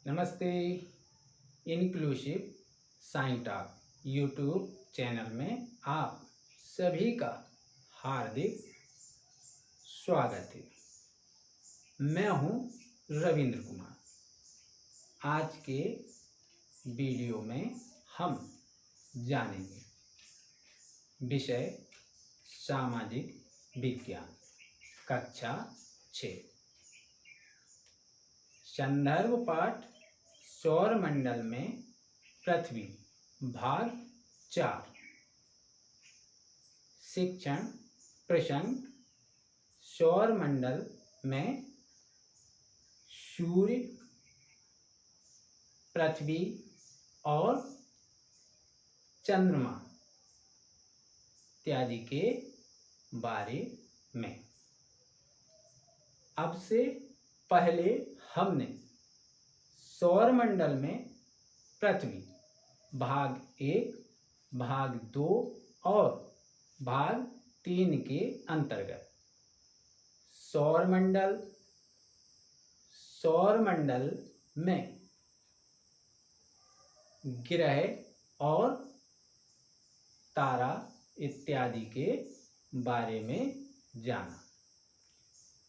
नमस्ते। Inclusive science talk YouTube channel में आप सभी का हार्दिक स्वागत है। मैं हूं रविंद्र कुमार। आज के वीडियो में हम जानेंगे विषय सामाजिक विज्ञान कक्षा 6 संदर्भ पाठ सौरमंडल में पृथ्वी भाग 4 शिक्षण प्रसंग सौरमंडल में सूर्य, पृथ्वी और चंद्रमा इत्यादि के बारे में। अब से पहले हमने सौरमंडल में पृथ्वी भाग 1, भाग 2 और भाग 3 के अंतर्गत सौरमंडल में ग्रह और तारा इत्यादि के बारे में जाना।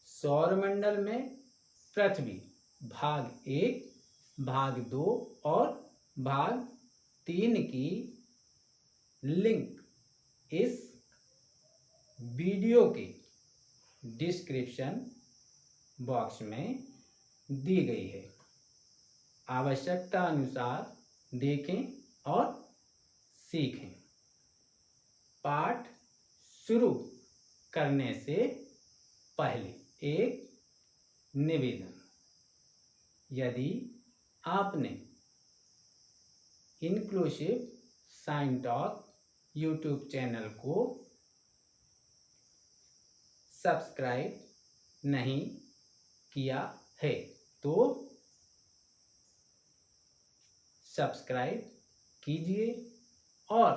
सौरमंडल में पृथ्वी भाग 1, भाग 2 और भाग 3 की लिंक इस वीडियो के डिस्क्रिप्शन बॉक्स में दी गई है। आवश्यकता अनुसार देखें और सीखें। पाठ शुरू करने से पहले एक निवेदन। यदि आपने inclusive science talk YouTube channel को सब्सक्राइब नहीं किया है तो सब्सक्राइब कीजिए और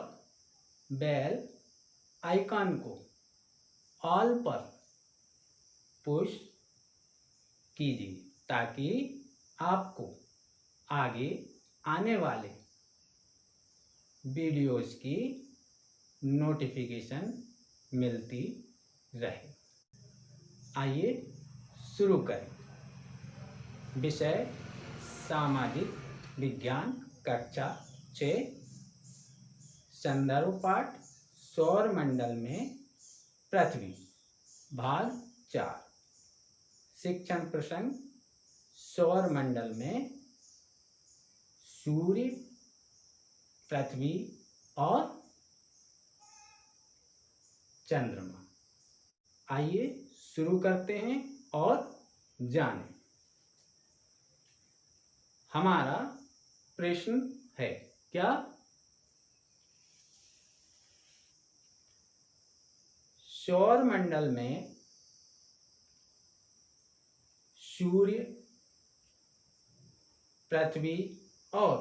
बेल आइकन को ऑल पर पुश कीजिए ताकि आपको आगे आने वाले वीडियोस की नोटिफिकेशन मिलती रहे। आइए शुरू करें। विषय सामाजिक विज्ञान कक्षा 6 संदर्भ पाठ सौरमंडल में पृथ्वी भाग 4 शिक्षण प्रसंग सौरमंडल में सूर्य, पृथ्वी और चंद्रमा। आइए शुरू करते हैं और जानें। हमारा प्रश्न है क्या? सौरमंडल में सूर्य, पृथ्वी और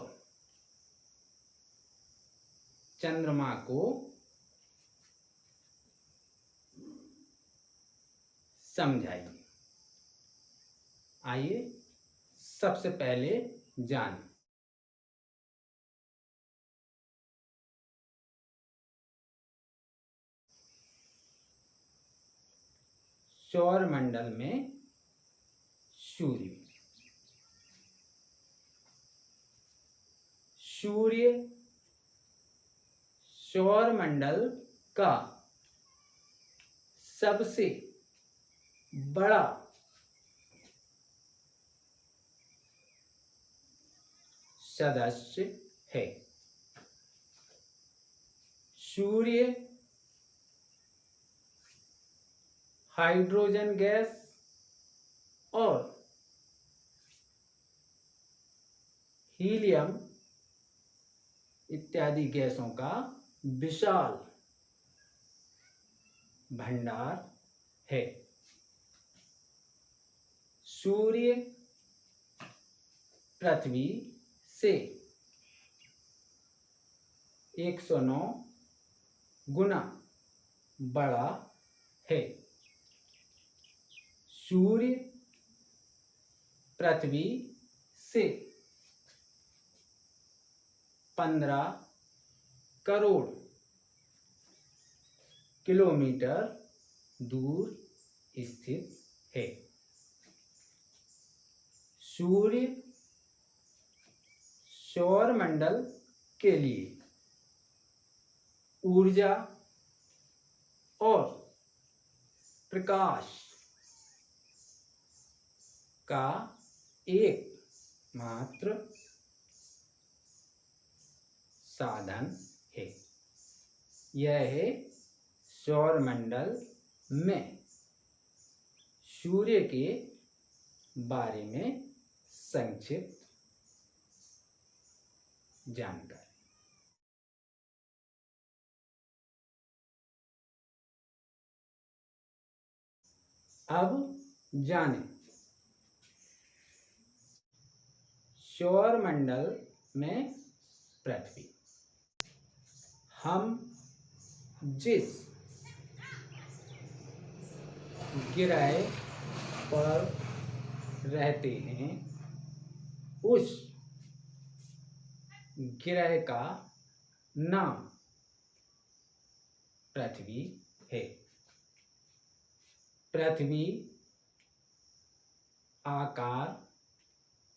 चंद्रमा को समझाइए। आइए सबसे पहले जानें। सौरमंडल में सूर्य सौरमंडल का सबसे बड़ा सदस्य है। सूर्य हाइड्रोजन गैस और हीलियम इत्यादि गैसों का विशाल भंडार है। सूर्य पृथ्वी से 109 गुना बड़ा है। सूर्य पृथ्वी से 15 करोड़ किलोमीटर दूर स्थित है। सूर्य सौरमंडल के लिए ऊर्जा और प्रकाश का एकमात्र साधन है। यह है सौरमंडल में सूर्य के बारे में संक्षिप्त जानकारी। अब जानें सौरमंडल में पृथ्वी। हम जिस ग्रह पर रहते हैं उस ग्रह का नाम पृथ्वी है। पृथ्वी आकार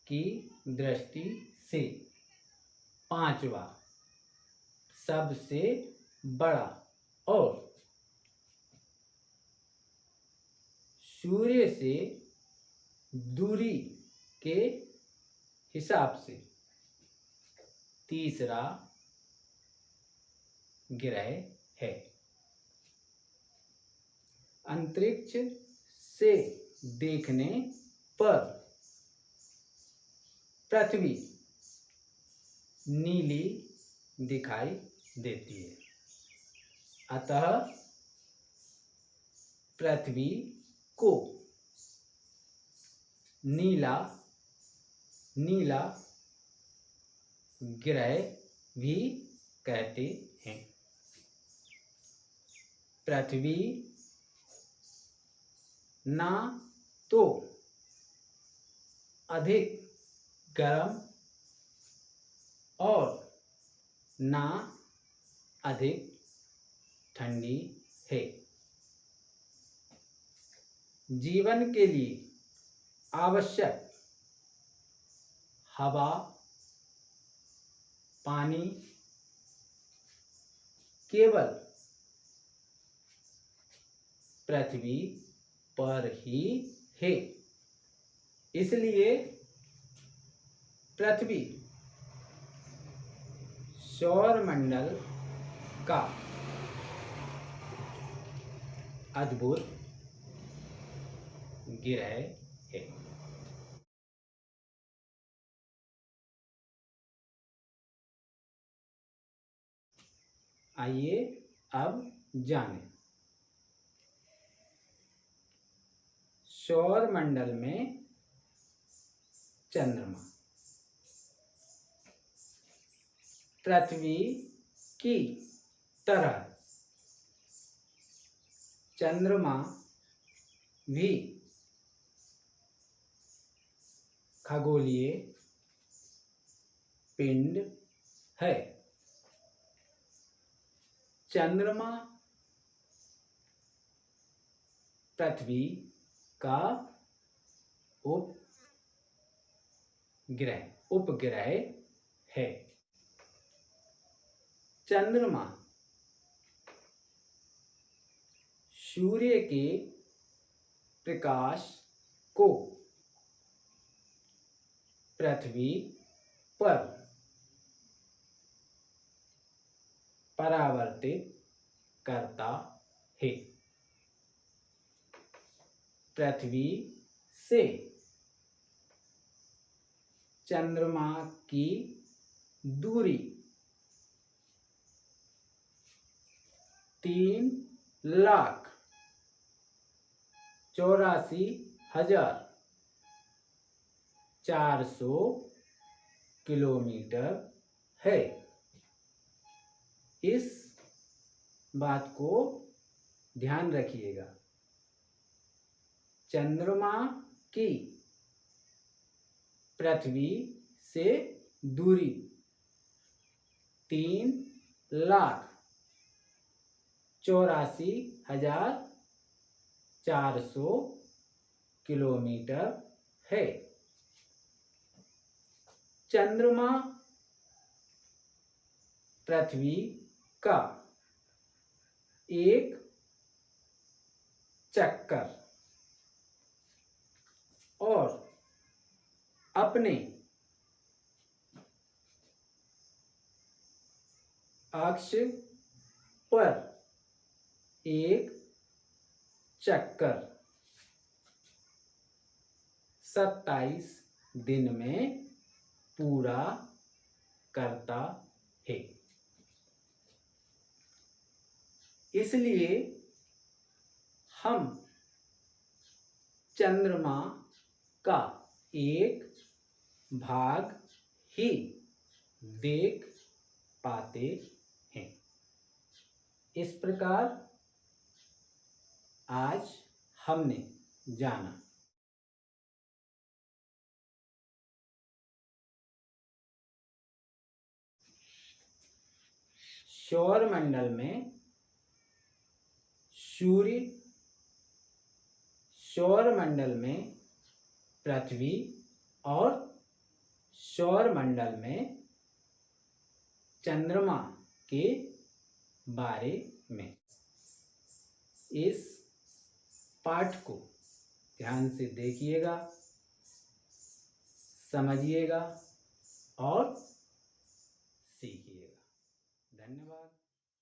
की दृष्टि से पांचवा सबसे बड़ा और सूर्य से दूरी के हिसाब से तीसरा ग्रह है। अंतरिक्ष से देखने पर पृथ्वी नीली दिखाई देती है, अतः पृथ्वी को नीला ग्रह भी कहते हैं। पृथ्वी ना तो अधिक गर्म और ना अधिक ठंडी है। जीवन के लिए आवश्यक हवा, पानी केवल पृथ्वी पर ही है। इसलिए पृथ्वी सौरमंडल का अद्भुत ग्रह है। आइए अब जानें सौरमंडल में चंद्रमा। पृथ्वी की तरह चंद्रमा भी खगोलीय पिंड है। चंद्रमा पृथ्वी का उपग्रह है। चंद्रमा सूर्य के प्रकाश को पृथ्वी पर परावर्तित करता है। पृथ्वी से चंद्रमा की दूरी 3,84,400 किलोमीटर है। इस बात को ध्यान रखिएगा। चंद्रमा की पृथ्वी से दूरी 3,84,400 किलोमीटर है। चंद्रमा पृथ्वी का एक चक्कर और अपने अक्ष पर एक चक्कर 27 दिन में पूरा करता है। इसलिए हम चंद्रमा का एक भाग ही देख पाते हैं। इस प्रकार आज हमने जाना सौरमंडल में सूर्य, सौरमंडल में पृथ्वी और सौरमंडल में चंद्रमा के बारे में। इस पाठ को ध्यान से देखिएगा, समझिएगा और सीखिएगा। धन्यवाद।